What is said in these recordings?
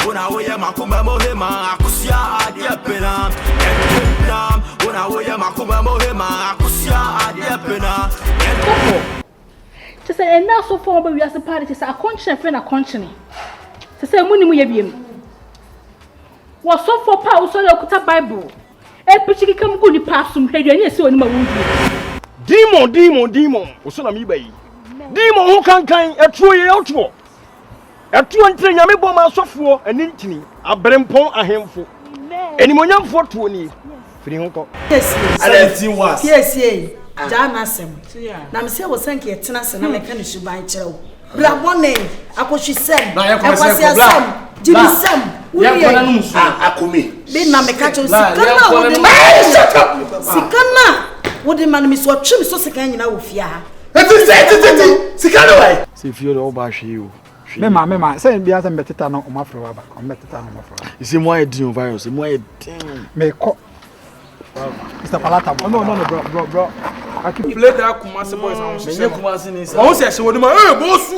when I wear my Kumamohema, Akusia, Adiapena, and when I wear my Kumamohema, Akusia, Adiapena. To say, and now so far, but we are the party, a conscience friend, a conscience. To say, when we have him. Was so for power, so look at Bible. A pretty come good pass some head, and yes, so in my wound. Demon, Osuna mi bay. Demon who can a true outro. A true and train Yamibo man software and intini, a brempon a handful. Any more young for 20. Yes, yes, Jana Sam. Namse was thank you, Tennis and American by Joe. Black one name, Akoshi Sam, Sam, Jimmy Sam, Akumi. Be Namekato, shut up! Sikana, what the man is what Chim so second in our fear. Sikano. See if you're all bash you. Mema, say be as a better no my flower back, or better no flower. You see, why a deal virus, and why a damn. May call Mr. Palata. No, bro. I keep play that Kumasi boys. I say she would my boss.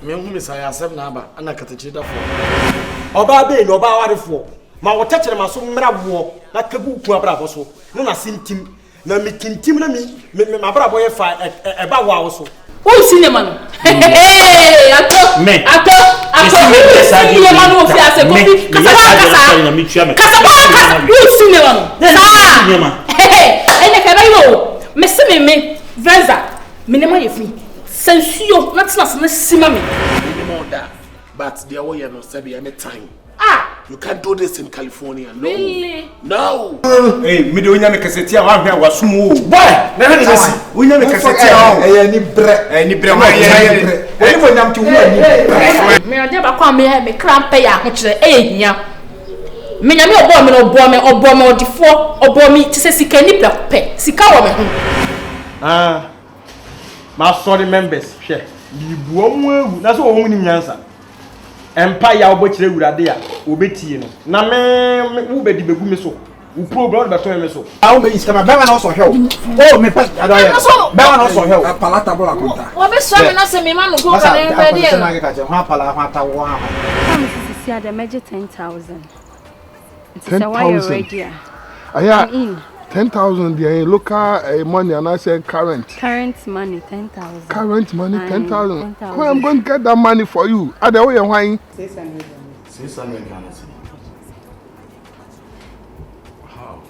Me who miss I 7 number and I cut it for. Oba be no ba ware for. Ma wo tete ma so mra wo na kabu ku abra so. No na sintim na me kintim na me abra boy fa e ba wa so. Who cinema no? Hey, ato. Cinema no fi ase kofi. Kasaba. Who cinema no? Cinema. Hey, ene ka bayo. Me Venza. Me nema ye fi. Sensuo, not na sima me. But the way you know, say any time. Ah, you can't do this in California. No. Really? No. Hey, me do nya me kasetia wa hwa wasumu. Boy, na hadi this. We nya me kasetia. ni bre ma we bo nyam ti wo ni. Me ade ba kwa me krampe ya ho kire hia. Me nya me obo me odifo obo mi ti se sika ni pe. Sika wo me ho. My sorry members, share. Libuo mu na so wo mu ni nyansa. Empire obokire wurade a obetie no. Na me wo bedi begu me so. Wo program be to me so. Awo be iskama be na so help. Oh me pass adoye. Be na so help. Palata bola konta. Wo be so me na se me ma no go ka na ready. Na ga ka ha pala ha ta wo ha. See at the measure 10,000. It's a wire radio. Aya 10,000 the local money and I say current money 10,000. Current money 10,000. Well, I'm going to get that money for you. Are the way you're wine? 600 Ghana. How?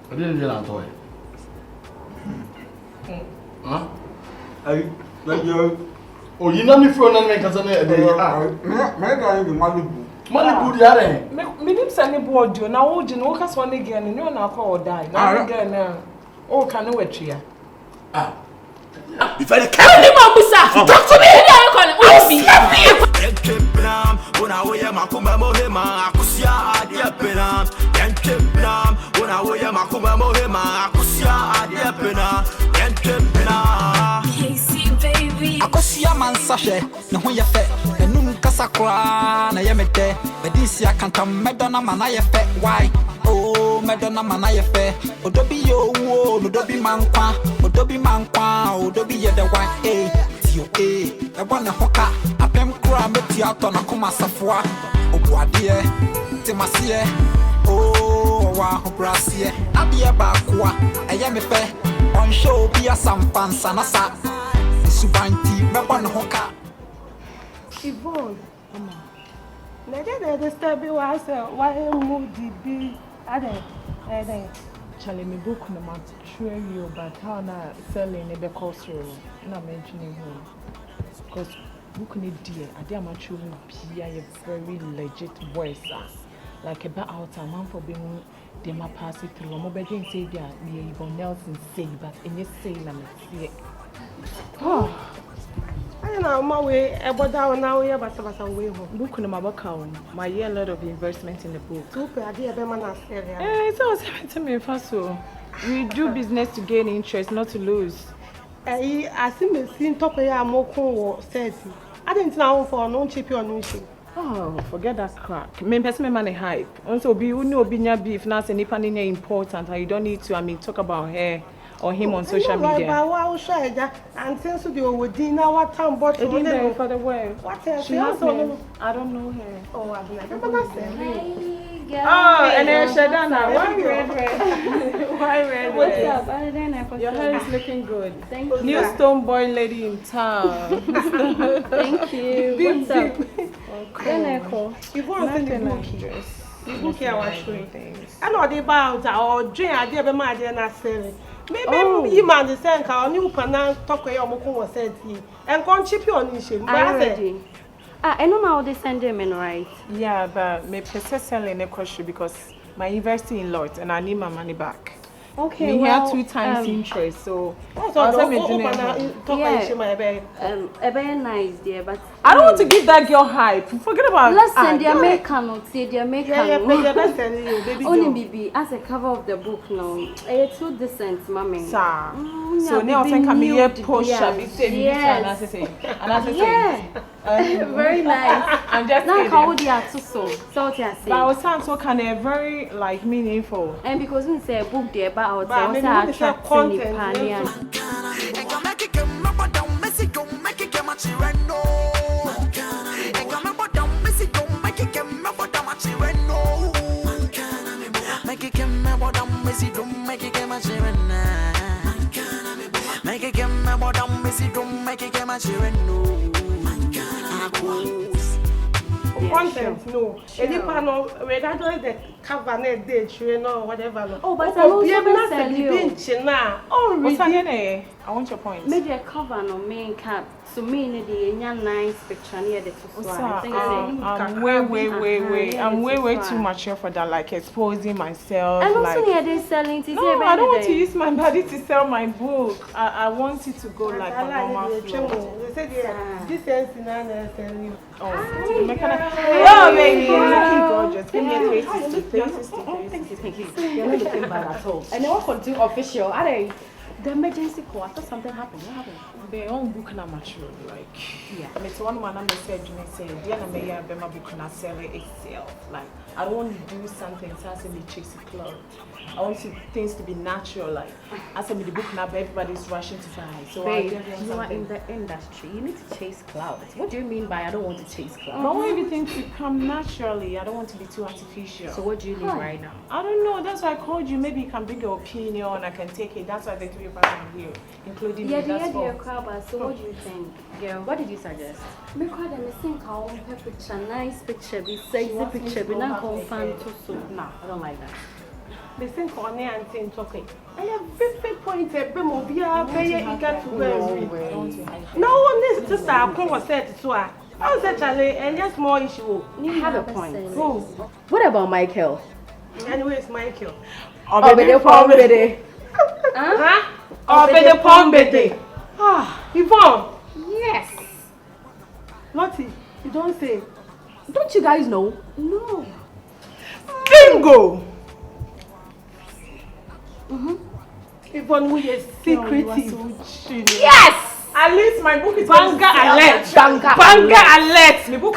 I didn't get that toy. Huh? Like you. Oh, you know me for na me kasa na e dey. Me ga yin Malibu. Malibu dia re. Me nim sane board yo na wo gi no kasa one again no na akọ o die. Na again na o ka no wetria. If I can't talk to me. Akosia man sashe ne ho ye fe enum kasa kwa na ye mede bedisi akanta medona mana ye fe why oh medona mana ye fe odobi yo wo odobi mankwa odobi ye de why eh tio eh e bona hoka apem kura meti ato na koma safua obuade te masie oh wa ho brasie ade ba kwa eye me fe on show bi asampansa na sa Subanti, Babana Hoka. Yvonne, Mama. Let the stabby was why moody be. Charlie, me book no man to you, but how not selling a because you're not mentioning him. Because book need dear, I dare much you be a very legit voice. Like a bad out a man for being they ma pass it through. I'm begging say that Yvonne Nelson say, but in your say, I'm see. Oh, I know my way about down now. We have a way home. Book on my account. My year lot of investment in the book. Super idea, Bemana. It's always happened to me first. So we do business to gain interest, not to lose. I see me seeing top of your more said. I didn't know for no cheap or no cheap. Oh, forget that crack. Me person money hype. Also, be you know being your beef now. Say nipa niya important, and you don't need to. I mean, talk about hair. or him on social media. And since you were dinner, what time bought for the word? What else? She has me. I don't know her. Oh, I've never seen. Oh, and then Shadana, why red? Why red? What's up? Your hair is looking good. Thank you. New stone boy lady in town. Thank you. What's up? You want to send the book? You book here, I things. I know they about or drink. I did my dear not selling. Maybe you man the same car. New Pana talk where your moko was said he and can't chip you on his ship. I know how they send them in, right? Yeah, but me process selling a question because my university in Lord and I need my money back. Okay, we had 2 times interest, so nice, dear, but I don't want to give that girl hype. Forget about it. Listen, they make cannot say they make only baby as a cover of the book now. It's too decent, mommy. So now I think I'm here push up. Yes. Very nice. I'm just now how would you so what you say? But our sound so kind of very like meaningful. And because we say a book there but I would say content. Content, no. Any panel, regardless the cover, date, or whatever. Oh, but I also sell you. Oh, really? I want your point. Maybe a cover no main cap. So me the nice picture near the I'm way too mature for that, like exposing myself. And like, also near they selling to no, I don't want to use my body to sell my book. I want it to go like a normal flow. They said this is selling you. Oh, baby, you're looking gorgeous. Give me a 360. Thank you. You're not looking bad at all. And I want to do official. The emergency call. I thought something happened. What happened? They own book na mature, like yeah. It's one man I said you say, "Dear na me ya be my book na sell itself." Like I don't want to do something so I say me chase the cloud. I want things to be natural. Like I said, me the book now, everybody's rushing to buy. So babe, you are in the industry. You need to chase clouds. What do you mean by I don't want to chase clouds? I want everything to come naturally. I don't want to be too artificial. So what do you need right now? I don't know. That's why I called you. Maybe you can bring your opinion. I can take it. That's why the 3 of us are here, including me. That's so what do you think? Girl, what did you suggest? Me call them think our picture, nice picture, be sexy picture, be not confirm too soon. Nah, I don't like that. They think on there and saying talking. I have very point at Bemobia, very eager to wear. No one is just a conversation to her. I was actually and just more issue. You have a point. Oh. What about Michael? Anyways, Michael. Obede Pombede. Huh? Obede Pombede. Ah, Yvonne. Yes. Lottie, you don't say. Don't you guys know? No. Bingo! Yvonne, we are secretive. Yes! At least my book is Banga alert. Banga alert. My book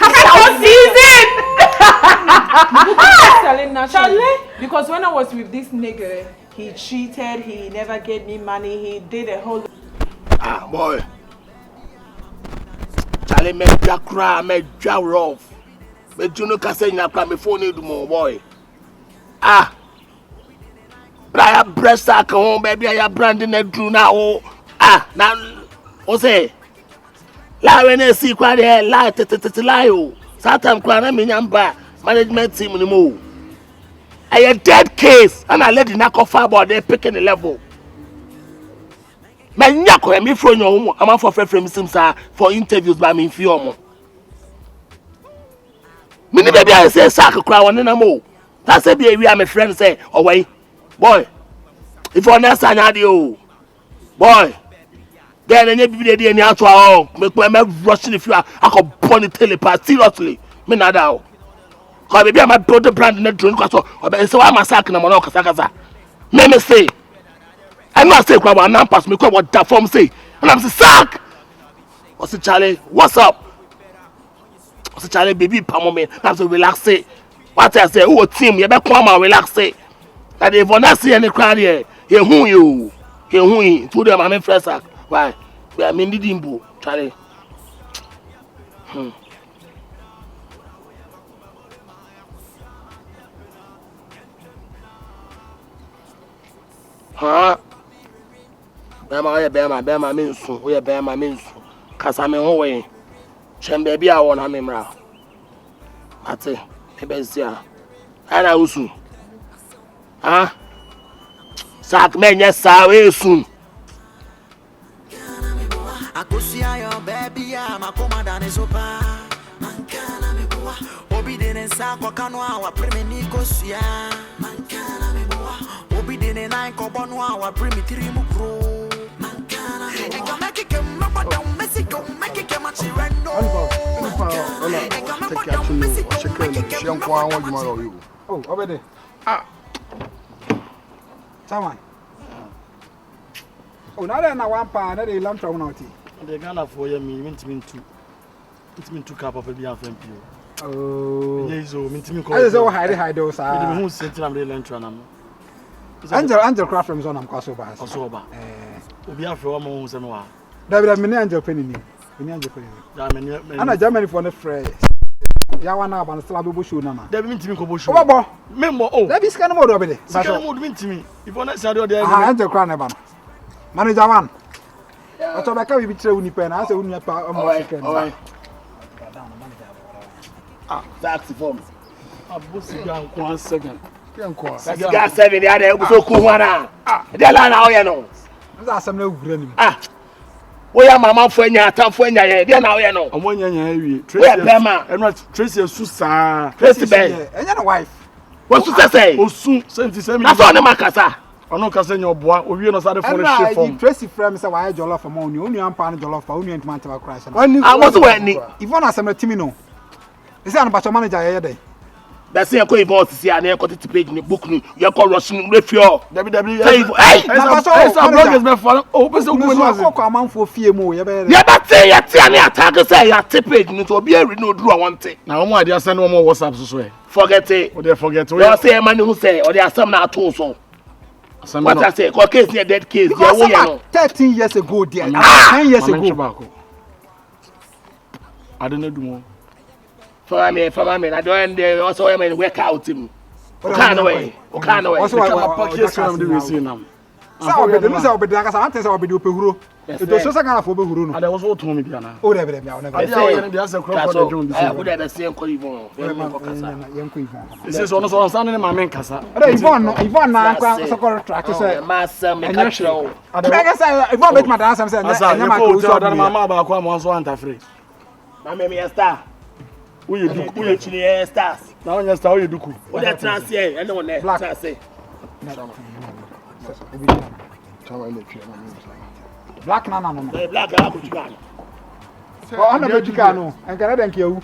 is selling naturally. Because when I was with this nigga, he cheated, he never gave me money, he did a whole... Ah, boy. Charlie, me cry, me rough. Me Juno Cassay, me phone you more, boy. Ah. But I have breast sack home, baby. I have branding and drew now. Ah, now, what's it? Lie when I see quite a lie to lie. Satam Kwana Minyamba management team in the move. A dead case, and I let the knack of about there picking the level. My nyako and me from your home, I'm for frame Simsa for interviews by me in Fiomo. Many baby, I say, Saka cry one and more. That's a baby, I'm a friend say, away. Boy, if you're not saying you, boy, then any baby in the outro, make my rushing if you are, I could pony telepath seriously. Me not out. Because maybe I'm a brother brand in the drone, so I'm a sack in a monocasaca. Me say, I'm not saying what I'm pass me, what that form say. And I'm saying, sack. What's it, Charlie? What's up? What's it, Charlie? Baby, palm me. I'm so relax. What I say, oh, team, you better come and relax. That if you not see any crowd here, you who you. hui to them I'm fresh sack. Why? We are mean dimbo, Charlie. Huh? Bema means so. We are Bema means so. Casame away. Chem baby, I want him round. Mate, Ebesia. And I will soon. Huh? Sack men, yes, sir, soon. I could see your baby, I'm a commandant is open. Mancana me boa, Obidin and Sako Canoa, Priminicosia. Mancana me boa, Obidin and I Cobonua, Primitrimu Pro. Mancana, and come make it come up down Mexico, make it come at Chirano. Oh, over there. Ah. Someone. Oh, now then, I want pound, they lump from naughty. They Ghana for you, mint me two cup of a beer from you. Oh, yes, oh, mint me. I so hide those. Who sent them the lantern? Angel craft from Zonam Kosoba. Kosoba. We are from Mons and Wa. David, many angel penny. And a Germany for the phrase. Yawana and Slabo Bushu Nama. They mean to me, Kobushu. Member, oh, that is kind of more of it. That mean to me. If one is out there, Angel Cranaban. Manager one. I thought I can't be true Unipen. I said, Unipen. Ah, that's for me. A bussy gun 1 second. Gas 7 there was so cool. Ah, they're now, you know. That's some no granny. Ah, we are Mamma for your tough when you're now, you know. And when you're heavy, Tracy Susa, Tracy Bay, and your wife. What's to say? Oh, soon, send this. That's on the Macassa. I know Cassan your boy, or you know, started for a ship from Tracy Frames. I jollof for money, only one pound jollof for only one to crash. I was wearing Yvonne as a Timino. Is that about your manager? That's a coin boss to see an air to page in the book. You're called Russian Refio. Open so come for fear more. Yeah, but say at the attacker say I tip it into be a renewed draw one thing. Now, my dear, send no more WhatsApp this way. Forget it, or they forget. We say a man who say, or there are some not also. What I say, case near dead case. 13 years ago, dear. 10 years ago. I don't know more. For me, I don't also am in work out him. Can't away. Also, I do we see now. So, but the Mr. Obedakas, I think I'll be doing Peru. It was so kind of Peru. And I was all told me, Diana. Oh, never. I would have the same Colivon. This is almost on Sunday, my man Casa. Yvonne, I'm track to say, Master, I guess I won't make my dance. I'm saying, I'm Mamma, I'm one free. My name is Star. We actually stars. Now, yes, how you do. What that trans here? I know that. Black, I say. Black, no. Black, I put you on. Well, I'm not a cano, and can I thank you?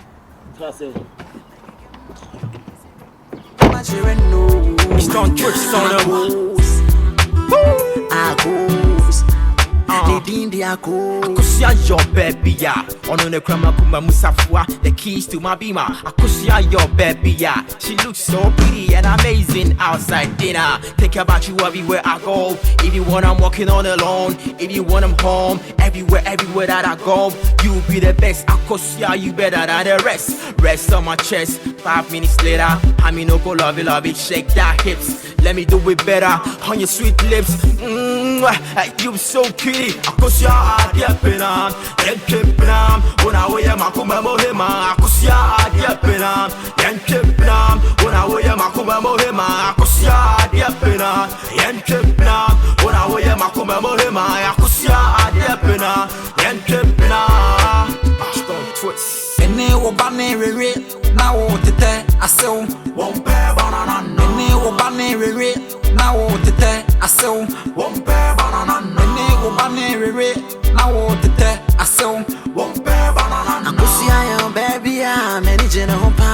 Akusia your baby ya ono ne krama kuma musafua the keys to my beamer. Akusia your baby ya she looks so pretty and amazing outside dinner. Think about you everywhere I go. If you want I'm walking on alone. If you want I'm home. Everywhere that I go, you be the best. Akusia you better than the rest. Rest on my chest. 5 minutes later, I mean no go love it, shake that hips. Let me do it better on your sweet lips. You so pretty. Akusia adia penam, yenke penam. Una weye makuma mohema. Akusia adia penam, yenke penam. Una weye makuma mohema. Akusia adia penam, yenke penam. Una weye makuma mohema. Akusia adia penam, yenke penam. Stop twist. Ene obane rere na wo tete asew. Wompe banana. Ene obane rere na wo tete asew. Wompe banana. Ene obane rere na wo tete asew. Wompe banana. Akusia your baby ya many jena hopa.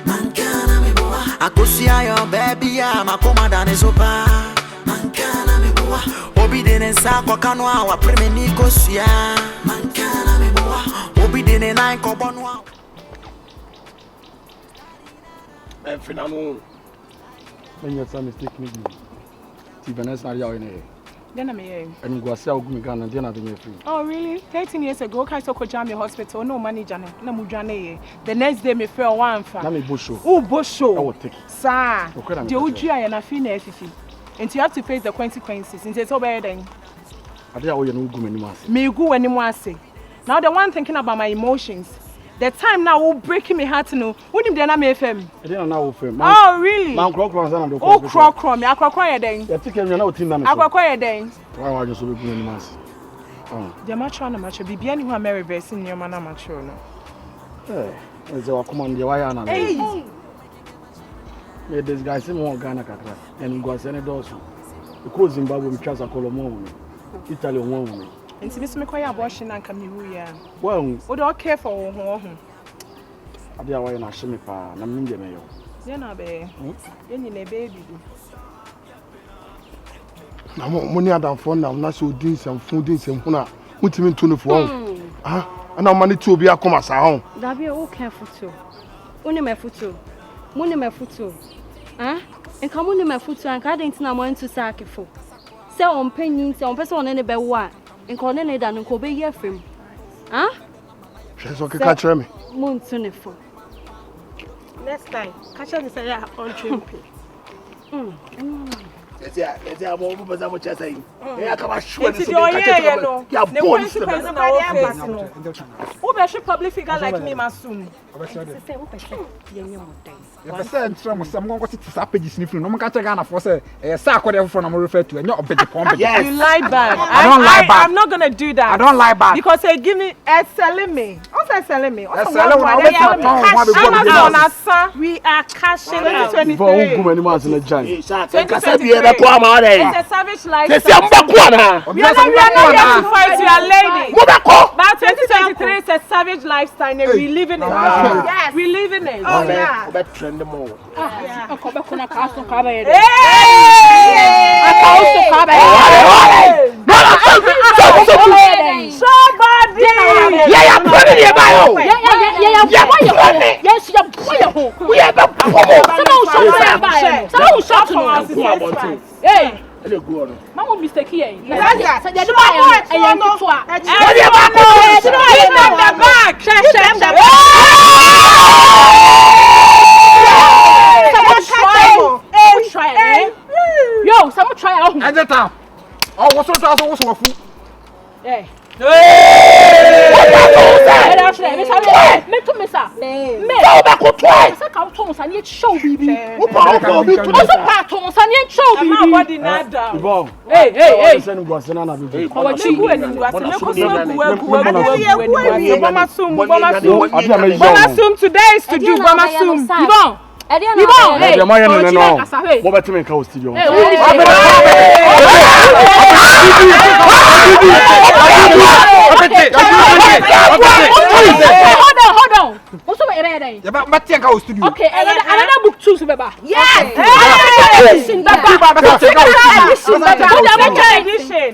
Mankana me boa. Akusia your baby ya makoma dane sopa. Mankana me boa. Obidene Sako Canoa wa Priminicosia. Mankana me boa. Obidene na Cobonua. When your son mistake me, Vanessa, are you in here? Then I'm here. And go see how good Ghana then I do free. Oh really? 13 years ago, I saw Kojami Hospital, no manager, no mujane. The next day me fell one fan. Na me bosho. Oh bosho. I will take. Sir. The Ujia and I feel FF. And you have to face the consequences. And it's so bad then. I did all you know go anymore. Me go anymore say. Now the one thinking about my emotions. The time now will breaking me heart to know. When him then I'm FM. I didn't know FM. Oh really? Man croc and do. Oh croc me akwa then. You take me now team na me. Akwa then. Why are you so big anymore? Oh. The mature na mature bibi ani who Mary verse in your man na mature no. Eh, is our command the wire na. Hey. Me this guy say mo Ghana kakra. And go send those. Because Zimbabwe we trust Akolomo. Italy won. And to miss me quite abortion and come here. Well, what do I care for? I did why na shame pa na minje me yo. You know be. You need a baby. Na money adam phone na na so din sem phone din sem huna. Mutimi ntunu fo. Ah, ana mani ti obi akoma sa ho. Da be o careful too. Oni me futu. Muni me futu. Ah? En ka muni me futu an ka den tina mo ntu sakefo. Se on panyin se on pese on ne be wa. En ko ne ne da nko be ye fem. Ah? Sheso ke ka kire me. Mo ntu ne fo. Next time, catch me say ya on trimpe. Let's say abo bu baza mo chesa yi. E akaba sure ni so be catch no. Ya bon se na o face no. Who be she public figure like me masum. Say who person ye nyo mo den. Ya person try mo sam go sit sa pages ni free no mo ka Ghana for say SARKORDIE for na mo refer to enyo obedi pombe. You lie back. I don't lie back. I'm not going to do that. I don't lie back. Because they give me selling me. What's selling me? We are cashing out. 2023. It's a savage lifestyle. We are not here to fight your lady. But 2023 is a savage lifestyle and we live in it. Yes. We live in it. Oh yeah. Mama mistake here. Yo, someone try out. At the time. Oh, what's what I was for? Hey. Hold on. What's over there? Okay, another book too, Baba. Yes. Edition, Baba. Edition.